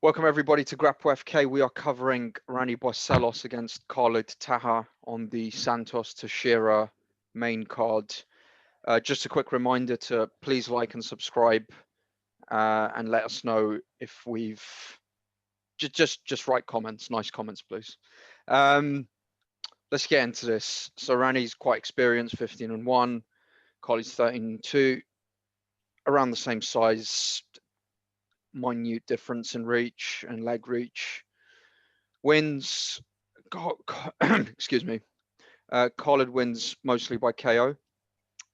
Welcome everybody to Grapplefuck. We are covering Raoni Barcelos against Khalid Taha on the Santos Teixeira main card. Just a quick reminder to please like and subscribe, and let us know if we've just write comments, nice comments, please. Let's get into this. So Raoni's quite experienced, 15-1. Khalid's 13-2, around the same size. Minute difference in reach and leg reach. Wins, excuse me. Khalid wins mostly by KO.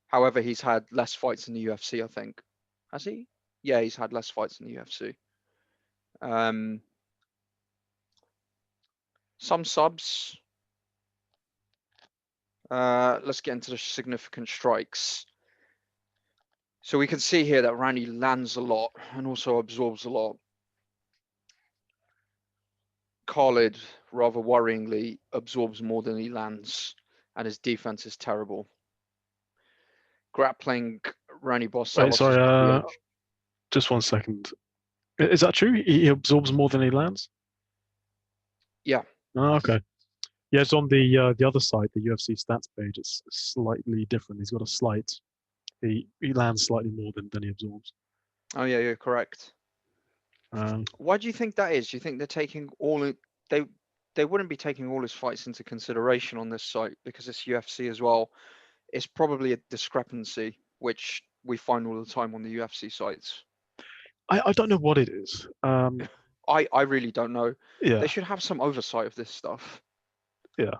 However, he's had less fights in the UFC, I think. Has he? Yeah, he's had less fights in the UFC. Some subs. Let's get into the significant strikes. So we can see here that Raoni lands a lot and also absorbs a lot. Khalid, rather worryingly, absorbs more than he lands, and his defense is terrible. Grappling, Raoni Barcelos. Wait, sorry, just 1 second. Is that true? He absorbs more than he lands? Yeah. Oh, okay. Yeah, it's on the other side, the UFC stats page. It's slightly different. He's got a slight. He lands slightly more than he absorbs. Oh yeah, you're correct. Um, Why do you think that is? Do you think they're taking they wouldn't be taking all his fights into consideration on this site because it's UFC as well? It's probably a discrepancy which we find all the time on the UFC sites. I don't know what it is. I really don't know. Yeah, They should have some oversight of this stuff. yeah.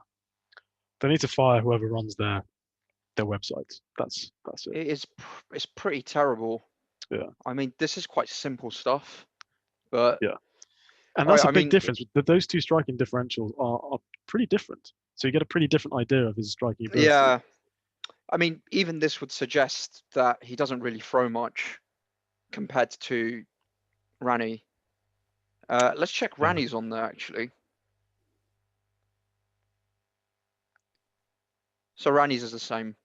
They need to fire whoever runs their websites. That's it. It's pretty terrible. Yeah. I mean, this is quite simple stuff, but yeah. And that's a big difference. Those two striking differentials are pretty different. So you get a pretty different idea of his striking ability. Yeah. I mean, even this would suggest that he doesn't really throw much compared to Raoni. Let's check Raoni's on there, actually. So Raoni's is the same.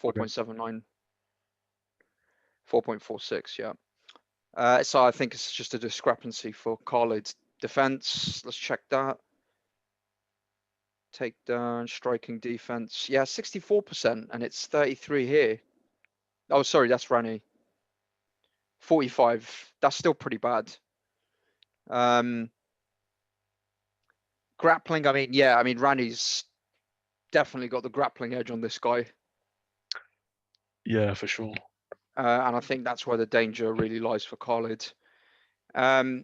4.79. 4.46, yeah. So I think it's just a discrepancy for Khalid's defense. Let's check that. Takedown, striking defense. Yeah, 64%, and it's 33 here. Oh, sorry, that's Raoni. 45. That's still pretty bad. Grappling, I mean, yeah, I mean, Raoni's definitely got the grappling edge on this guy. Yeah, for sure. And I think that's where the danger really lies for Khalid. I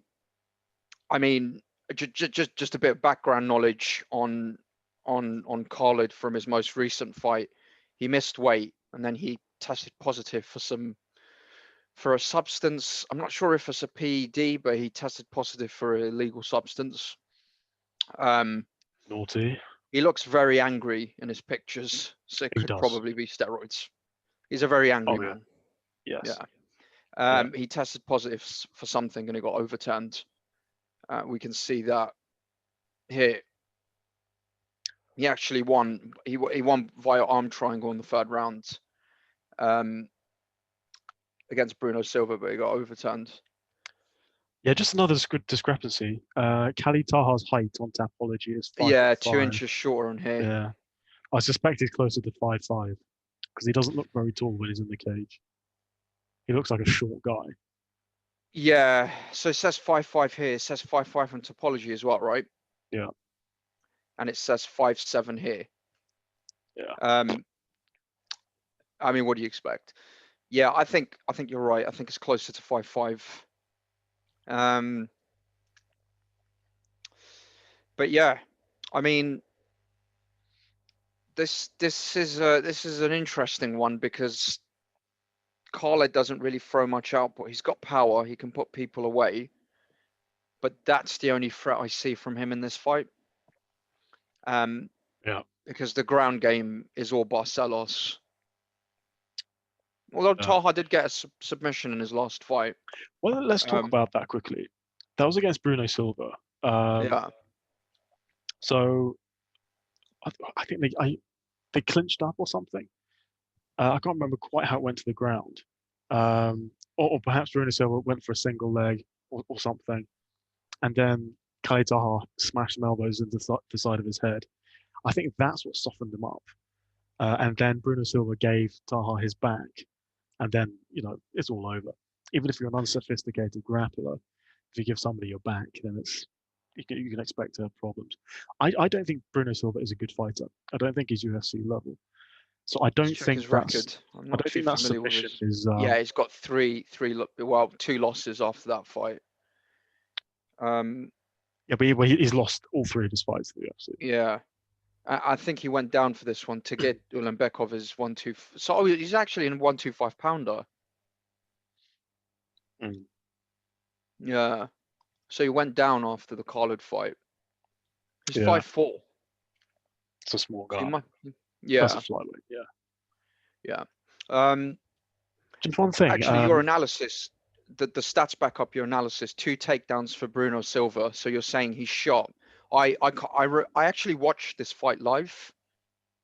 mean, just a bit of background knowledge on Khalid from his most recent fight. He missed weight and then he tested positive for a substance. I'm not sure if it's a PED, but he tested positive for an illegal substance. Naughty. He looks very angry in his pictures, so it could probably be steroids. He's a very angry man. Yes. Yeah. He tested positive for something and it got overturned. We can see that here. He actually won. He won via arm triangle in the third round against Bruno Silva, but he got overturned. Yeah, just another discrepancy. Khalid Taha's height on Tapology is 5'5". Yeah, 2 inches shorter on here. Yeah, I suspect he's closer to 5'5" because he doesn't look very tall when he's in the cage. He looks like a short guy. Yeah, so it says 5'5" here. It says 5'5" on Topology as well, right? Yeah. And it says 5'7" here. Yeah. I mean, what do you expect? Yeah, I think you're right. I think it's closer to 5'5". But yeah, I mean, this is an interesting one because Khalid doesn't really throw much output. He's got power. He can put people away. But that's the only threat I see from him in this fight. Yeah. Because the ground game is all Barcelos. Although Taha did get a submission in his last fight. Well, let's talk about that quickly. That was against Bruno Silva. Yeah. So I think they clinched up or something. I can't remember quite how it went to the ground. Or perhaps Bruno Silva went for a single leg or something. and then Khalid Taha smashed some elbows into the side of his head. I think that's what softened him up. And then Bruno Silva gave Taha his back, and then it's all over. Even if you're an unsophisticated grappler, if you give somebody your back, then you can expect to have problems. I don't think Bruno Silva is a good fighter. I don't think he's UFC level. So I don't check think his record. I'm I not don't too think that familiar with submission his. is. Yeah, he's got two losses after that fight. Yeah, but he's lost all 3 of his fights to the UFC. Yeah, I think he went down for this one to get Ulanbekov is 1-2. So he's actually in 125 pounder. Mm. Yeah, so he went down after the Khalid fight. He's Yeah. 5'4". It's a small So guy. yeah, That's a flyweight. Yeah. yeah. Just one thing. Actually, your analysis, the stats back up your analysis. 2 takedowns for Bruno Silva. So you're saying he shot. I actually watched this fight live,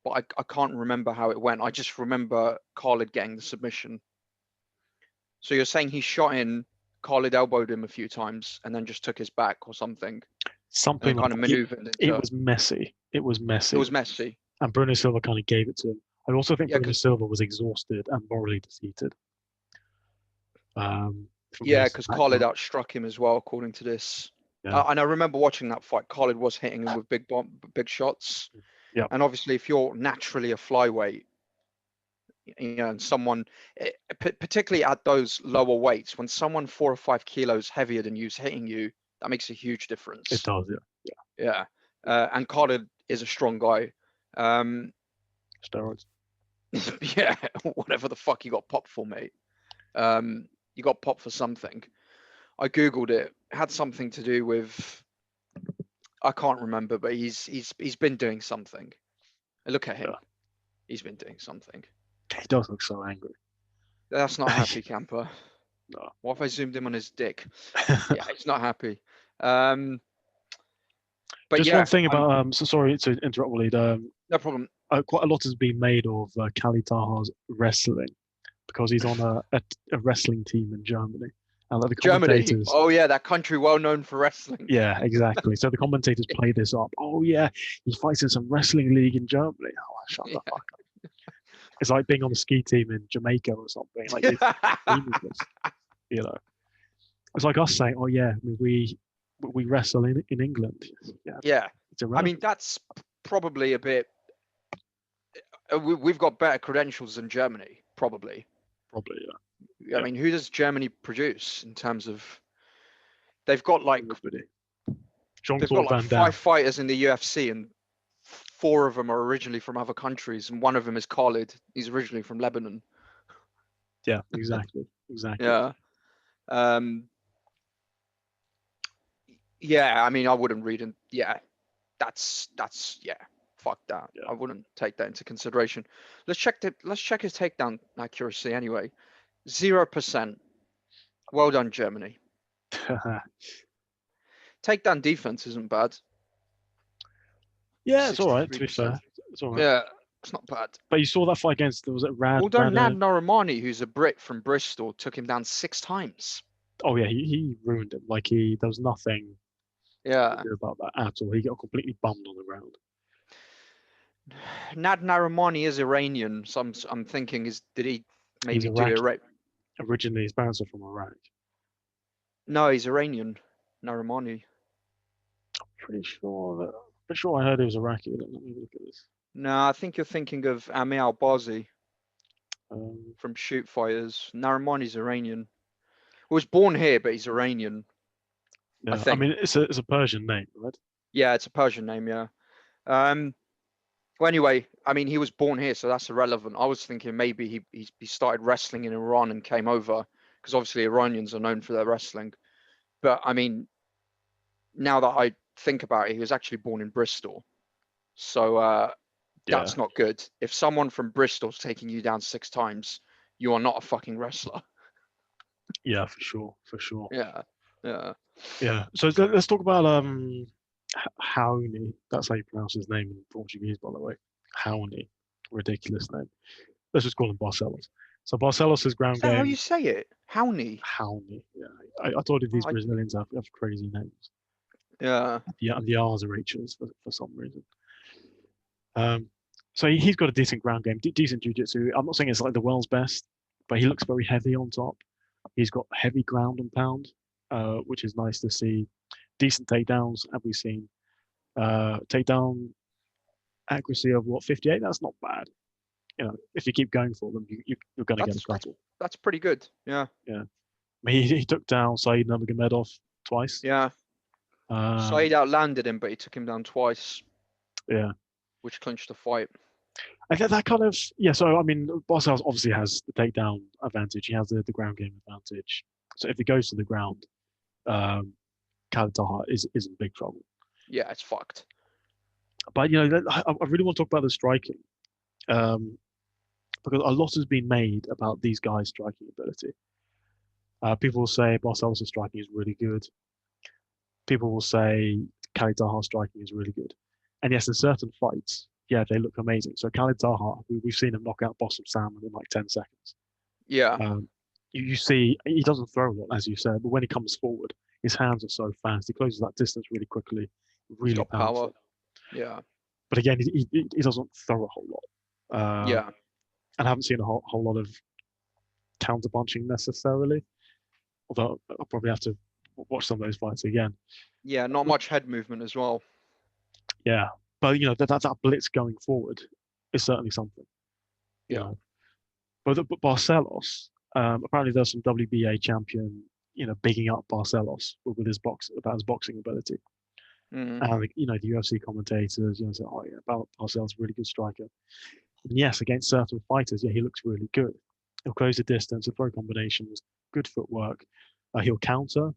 but I can't remember how it went. I just remember Khalid getting the submission. So you're saying he shot in, Khalid elbowed him a few times, and then just took his back or something. Something and kind of maneuvered into. It was messy. It was messy. And Bruno Silva kind of gave it to him. I also think Bruno Silva was exhausted and morally defeated. Because Khalid outstruck him as well, according to this. Yeah. And I remember watching that fight. Khalid was hitting him with big shots. Yeah. And obviously, if you're naturally a flyweight, and someone, particularly at those lower weights, when someone 4 or 5 kilos heavier than you is hitting you, that makes a huge difference. It does, yeah. And Khalid is a strong guy. Steroids. Yeah, whatever the fuck you got popped for, mate. You got popped for something. I googled it. It had something to do with, I can't remember, but he's been doing something. Look at him. Yeah. He's been doing something. He does look so angry. That's not happy, camper. No. What if I zoomed him on his dick? Yeah, he's not happy. But just one thing about so sorry to interrupt, Waleed. No problem. Quite a lot has been made of Khalid Taha's wrestling because he's on a wrestling team in Germany. And like the commentators, Germany. Oh yeah, that country well known for wrestling. Yeah, exactly. So the commentators play this up. Oh yeah, he fights in some wrestling league in Germany. Oh, shut the fuck up. It's like being on a ski team in Jamaica or something. Like it's like us saying, "Oh yeah, we wrestle in England." Yeah. I mean, that's probably a bit. We've got better credentials than Germany, probably. Probably, yeah. I mean, who does Germany produce in terms of? They've got like. They've got like 5 fighters in the UFC, and 4 of them are originally from other countries, and one of them is Khalid. He's originally from Lebanon. Yeah, exactly. Yeah. Yeah, I mean, I wouldn't read him. Yeah, that's fuck that. Yeah. I wouldn't take that into consideration. Let's check his takedown accuracy anyway. 0%. Well done, Germany. Takedown defense isn't bad. Yeah, it's all right, to be fair. It's all right. Yeah, it's not bad. But you saw that fight against, was it Rad? Well done, Nad Narimani, who's a Brit from Bristol, took him down 6 times. Oh yeah, he ruined him. Like there was nothing about that at all. He got completely bummed on the ground. Nad Narimani is Iranian, so I'm thinking, did he maybe do Iraq? Originally, his parents are from Iraq. No, he's Iranian. Narimani. Pretty sure I heard he was Iraqi. Let me look at this. No, I think you're thinking of Amir Al-Bazi from Shoot Fighters. Narimani's Iranian. He was born here, but he's Iranian. Yeah, I think. I mean, it's a Persian name, right? Yeah, it's a Persian name. Yeah. Well, anyway, I mean, he was born here, so that's irrelevant. I was thinking maybe he started wrestling in Iran and came over, because obviously Iranians are known for their wrestling. But I mean, now that I think about it, he was actually born in Bristol, so that's not good. If someone from Bristol's taking you down 6 times, you are not a fucking wrestler. Yeah, for sure. Yeah. So let's talk about Raoni. That's how you pronounce his name in Portuguese, by the way. Raoni, ridiculous name. Let's just call him Barcelos. So Barcelos' ground game. How you say it? Raoni. Raoni. Yeah, I told you these Brazilians have crazy names. Yeah. and the R's are H's for some reason. So he's got a decent ground game, decent jiu-jitsu. I'm not saying it's like the world's best, but he looks very heavy on top. He's got heavy ground and pound, which is nice to see. Decent takedowns, have we seen? Takedown accuracy of 58? That's not bad. If you keep going for them, you're going to get a couple. That's pretty good. Yeah. Yeah. I mean, he took down Said Nurmagomedov twice. Yeah. Said outlanded him, but he took him down twice. Yeah. Which clinched the fight. I get that kind of, yeah. So I mean, Barcelos obviously has the takedown advantage. He has the ground game advantage. So if he goes to the ground, Khalid Taha is in big trouble. Yeah, it's fucked. But I really want to talk about the striking, because a lot has been made about these guys' striking ability. People will say Barcelos' striking is really good. People will say Khalid Taha's striking is really good. And yes, in certain fights, yeah, they look amazing. So Khalid Taha, we've seen him knock out Bossum Salmon in like 10 seconds. Yeah. You see, he doesn't throw a lot, as you said, but when he comes forward, his hands are so fast. He closes that distance really quickly, really powerful. Power. Yeah. But again, he doesn't throw a whole lot. Yeah. And I haven't seen a whole lot of counter punching necessarily. Although I'll probably have to watch some of those fights again. Yeah, not much head movement as well. Yeah, but that blitz going forward is certainly something. Yeah. But Barcelos, apparently there's some WBA champion, bigging up Barcelos with his about his boxing ability. Mm. And the UFC commentators, say, oh yeah, Barcelos really good striker. And yes, against certain fighters, yeah, he looks really good. He'll close the distance, he'll throw combinations, good footwork. He'll counter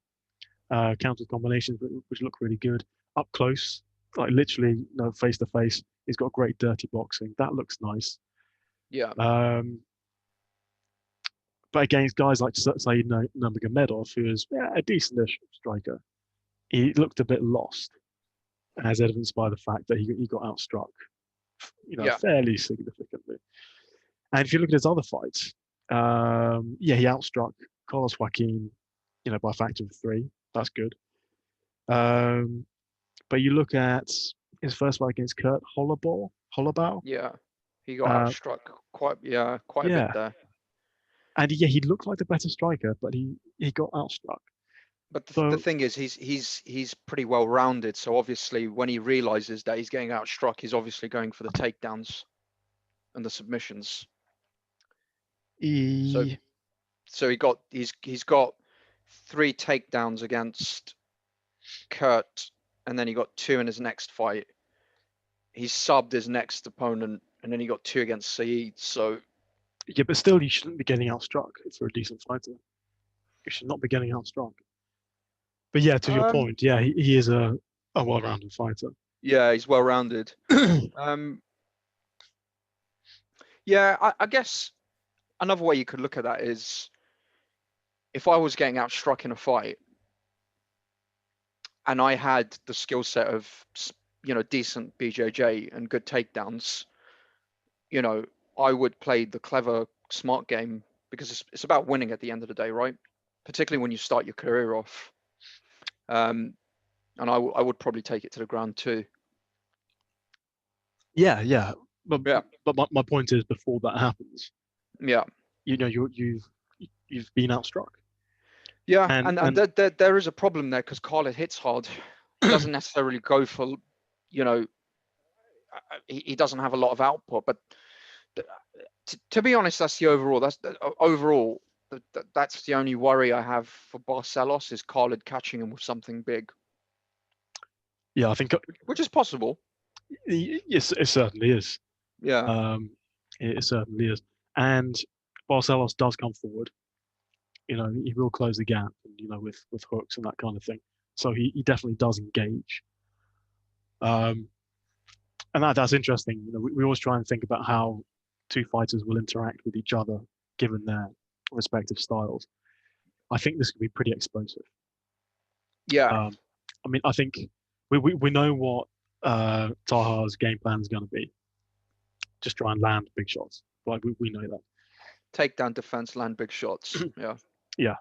combinations which look really good up close, like literally face to face. He's got great dirty boxing. That looks nice. Yeah. But against guys like Said Nurmagomedov, who is a decent-ish striker, he looked a bit lost, as evidenced by the fact that he got outstruck, fairly significantly. And if you look at his other fights, he outstruck Carlos Joaquin, by a factor of 3. That's good. But you look at his first fight against Kurt Hollowball. Yeah, he got outstruck quite a bit there. And he looked like the better striker, but he got outstruck. But the thing is, he's pretty well rounded. So obviously, when he realizes that he's getting outstruck, he's obviously going for the takedowns and the submissions. So he's got 3 takedowns against Kurt, and then he got 2 in his next fight. He subbed his next opponent, and then he got 2 against Saeed. So yeah, but still, you shouldn't be getting outstruck for a decent fighter. You should not be getting outstruck. But yeah, to your point, yeah, he is a well-rounded fighter. Yeah, he's well-rounded. Yeah, I guess another way you could look at that is, if I was getting outstruck in a fight and I had the skill set of, decent BJJ and good takedowns, I would play the clever, smart game, because it's about winning at the end of the day, right? Particularly when you start your career off. And I would probably take it to the ground too. Yeah. But my point is, before that happens, yeah, you've been outstruck. Yeah, and there is a problem there, because Khalid hits hard. He doesn't necessarily go for, he doesn't have a lot of output. But to be honest, that's the overall. That's the only worry I have for Barcelos, is Khalid catching him with something big. Yeah, I think, which is possible. Yes, it certainly is. Yeah. It certainly is. And Barcelos does come forward. He will close the gap, with hooks and that kind of thing. So he definitely does engage. And that's interesting. We always try and think about how 2 fighters will interact with each other given their respective styles. I think this could be pretty explosive. Yeah. I mean, I think we know what Taha's game plan is going to be. Just try and land big shots. Like we know that. Takedown defense, land big shots. Yeah. Yeah.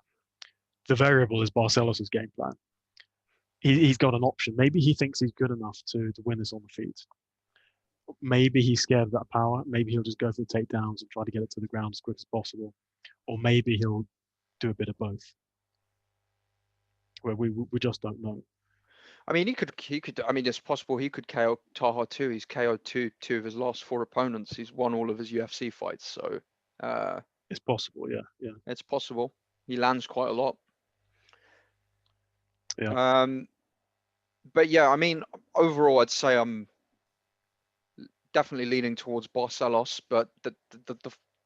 The variable is Barcelos' game plan. he's got an option. Maybe he thinks he's good enough to win this on the feet. Maybe he's scared of that power. Maybe he'll just go for the takedowns and try to get it to the ground as quick as possible. Or maybe he'll do a bit of both. Where we just don't know. I mean, he could. I mean, it's possible he could KO Taha too. He's KO'd two of his last 4 opponents. He's won all of his UFC fights, so it's possible. Yeah. It's possible. He lands quite a lot. Yeah. But yeah, I mean, overall, I'd say I'm definitely leaning towards Barcelos, but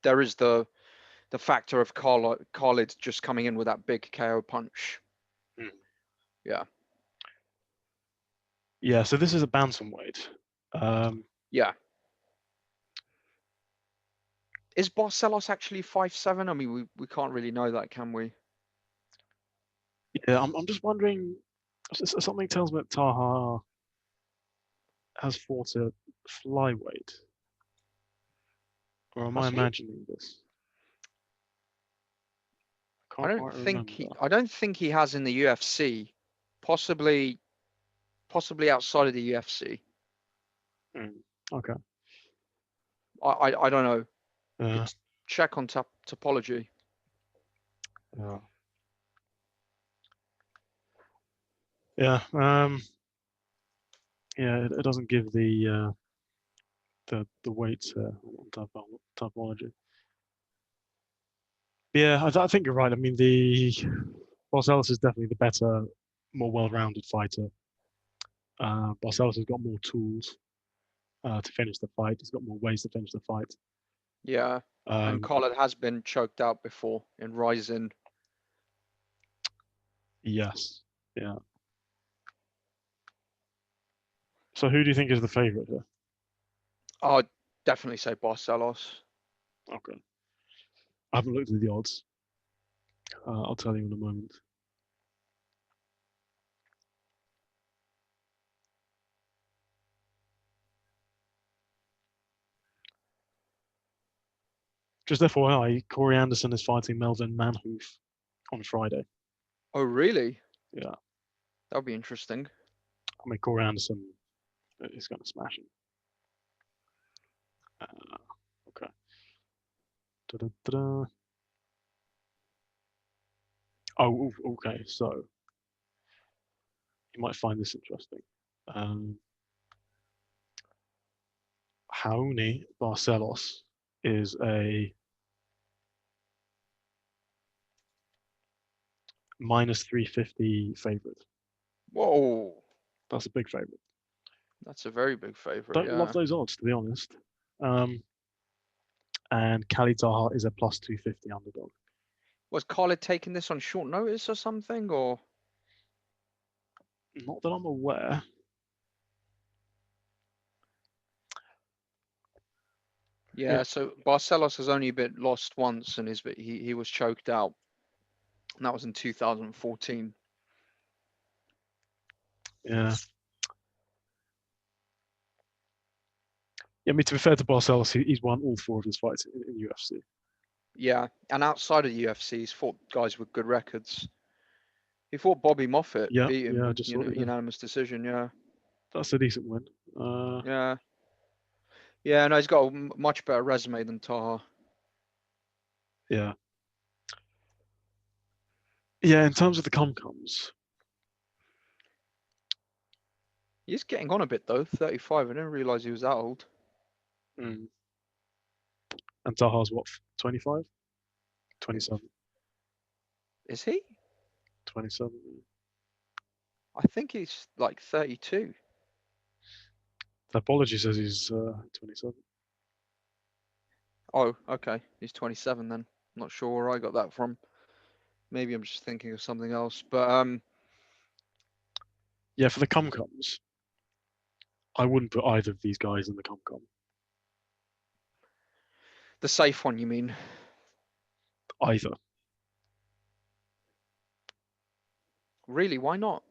there is the factor of Khalid just coming in with that big KO punch. Mm. Yeah. Yeah. So this is a bantamweight. Yeah. Is Barcelos actually 5'7"? I mean, we can't really know that, can we? Yeah. I'm just wondering. Something tells me that Taha has fought a flyweight. Or am I imagining this? I don't think he has in the UFC. Possibly outside of the UFC. Okay. I don't know. Yeah. Check on topology. Yeah. Yeah. Yeah. It doesn't give the weights on topology. Yeah, I think you're right. I mean, the Barcelos is definitely the better, more well-rounded fighter. Barcelos has got more tools to finish the fight. He's got more ways to finish the fight. Yeah, and Khalid has been choked out before in Ryzen. Yes. Yeah. So who do you think is the favorite here? I'd definitely say Barcelos. Okay. I haven't looked at the odds. I'll tell you in a moment. Just FYI, Corey Anderson is fighting Melvin Manhoof on Friday. Oh, really? Yeah. That'll be interesting. I mean, Corey Anderson is going to smash him. Okay. Da-da-da-da. Oh, okay. So you might find this interesting. Raoni Barcelos is a -350 favorite. Whoa. That's a big favorite. That's a very big favorite. Don't Yeah. love those odds, to be honest. And Khalid Taha is a +250 underdog. Was Khalid taking this on short notice or something, or? Not that I'm aware. Yeah, so Barcelos has only been lost once, and he was choked out, and that was in 2014. Yeah. Yeah, I mean, to be fair to Barcelos, he's won all 4 of his fights in UFC. Yeah, and outside of the UFC, he's fought guys with good records. He fought Bobby Moffett, beat him with unanimous decision. Yeah. That's a decent win. Yeah. Yeah, no, he's got a much better resume than Taha. Yeah. Yeah, in terms of the comes. He's getting on a bit though, 35. I didn't realize he was that old. And Taha's what, 25? 27. Is he? 27. I think he's like 32. Topology says he's 27. Oh, okay. He's 27 then. Not sure where I got that from. Maybe I'm just thinking of something else. But yeah, for the comes, I wouldn't put either of these guys in the come. The safe one, you mean? Either. Really? Why not?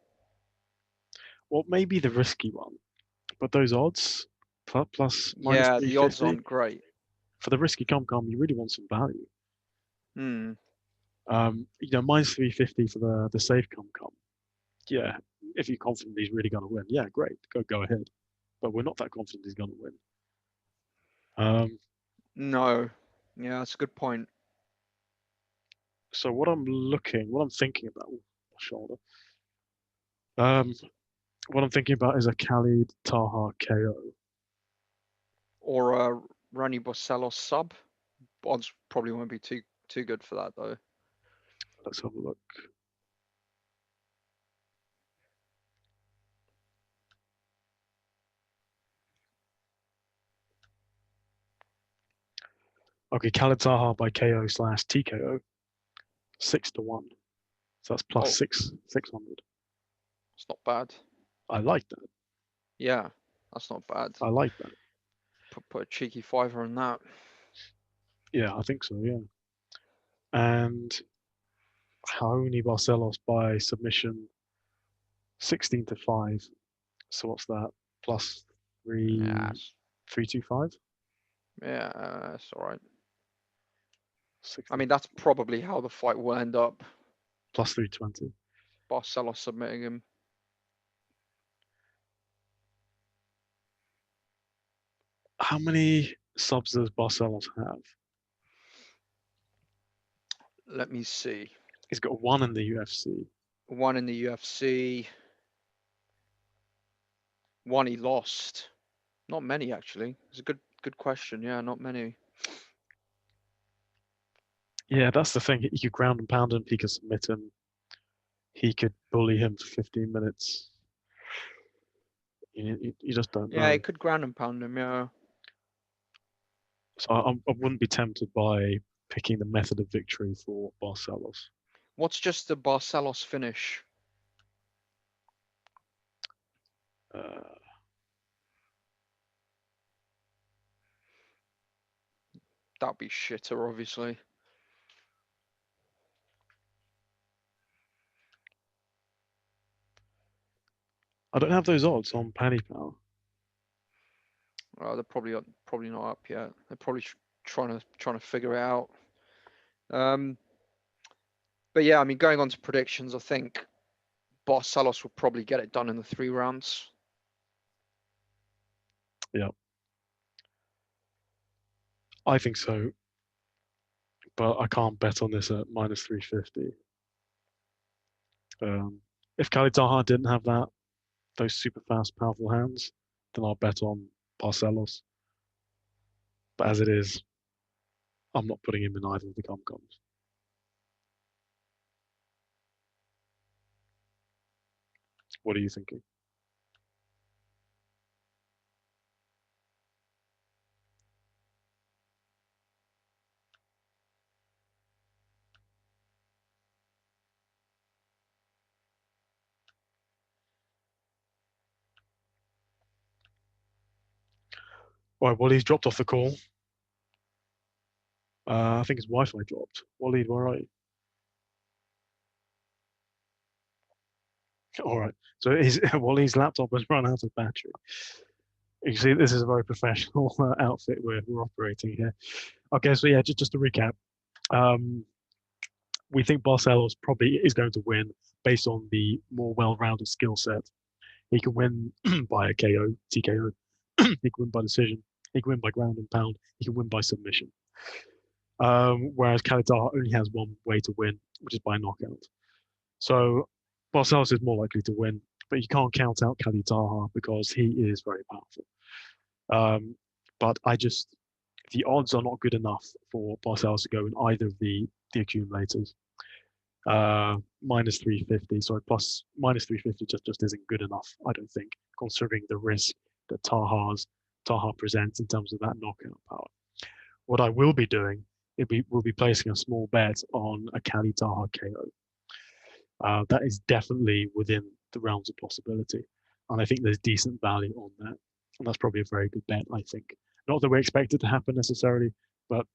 Well, maybe the risky one, but those odds plus Yeah, the odds -350 aren't great. for the risky come, you really want some value. Hmm. -350 for the safe come. Yeah, if you're confident he's really going to win, yeah, great, go ahead. But we're not that confident he's going to win. No. Yeah, that's a good point. So what I'm thinking about, my shoulder. What I'm thinking about is a Khalid Taha KO. Or a Raoni Barcelos sub. Odds probably won't be too good for that though. Let's have a look. Okay, Khalid Taha by KO / TKO, 6-1. So that's plus Oh. 600. It's not bad. I like that. Yeah, that's not bad. I like that. Put a cheeky fiver on that. Yeah, I think so. Yeah. And Raoni Barcelos by submission, 16-5. So what's that? Plus Yeah, 325. yeah, that's all right. 60, I mean, that's probably how the fight will end up. plus 320. Barcelos submitting him. How many subs does Barcelos have? Let me see. He's got one in the UFC. One in the UFC. One he lost. Not many actually. It's a good question. Yeah, not many. Yeah, that's the thing. He could ground and pound him. He could submit him. He could bully him for 15 minutes. You just don't know. Yeah, he could ground and pound him. Yeah. So I wouldn't be tempted by picking the method of victory for Barcelos. What's just the Barcelos finish? That'd be shitter, obviously. I don't have those odds on Paddy Power. They're probably not up yet. They're probably trying to figure it out. But yeah, I mean, going on to predictions, I think Barcelos will probably get it done in the 3 rounds. Yeah, I think so, but I can't bet on this at minus 350. If Khalid Taha didn't have those super fast, powerful hands, then I'll bet on Barcelos. But as it is, I'm not putting him in either of the com-coms. What are you thinking? Right, Wally's dropped off the call. I think his Wi-Fi dropped. Wally, where are you? All right. So Wally's laptop has run out of battery. You see, this is a very professional outfit we're operating here. Okay, so yeah, just to recap, we think Barcelos probably is going to win based on the more well-rounded skill set. He can win by a KO, TKO. He can win by decision. He can win by ground and pound. He can win by submission. Whereas Khalid Taha only has one way to win, which is by knockout. So Barcelos is more likely to win, but you can't count out Khalid Taha because he is very powerful. But the odds are not good enough for Barcelos to go in either of the accumulators. Minus 350, sorry, plus minus 350 just isn't good enough, I don't think, considering the risk that Taha presents in terms of that knockout power. What I will be doing, will be placing a small bet on a Khalid Taha KO. That is definitely within the realms of possibility, and I think there's decent value on that, and that's probably a very good bet, I think. Not that we expect it to happen necessarily, but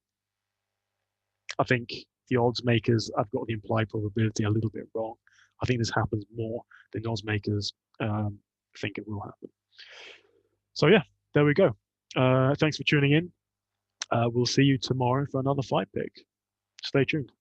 I think the odds makers have got the implied probability a little bit wrong. I think this happens more than odds makers think it will happen. So yeah, there we go. Thanks for tuning in. We'll see you tomorrow for another fight pick. Stay tuned.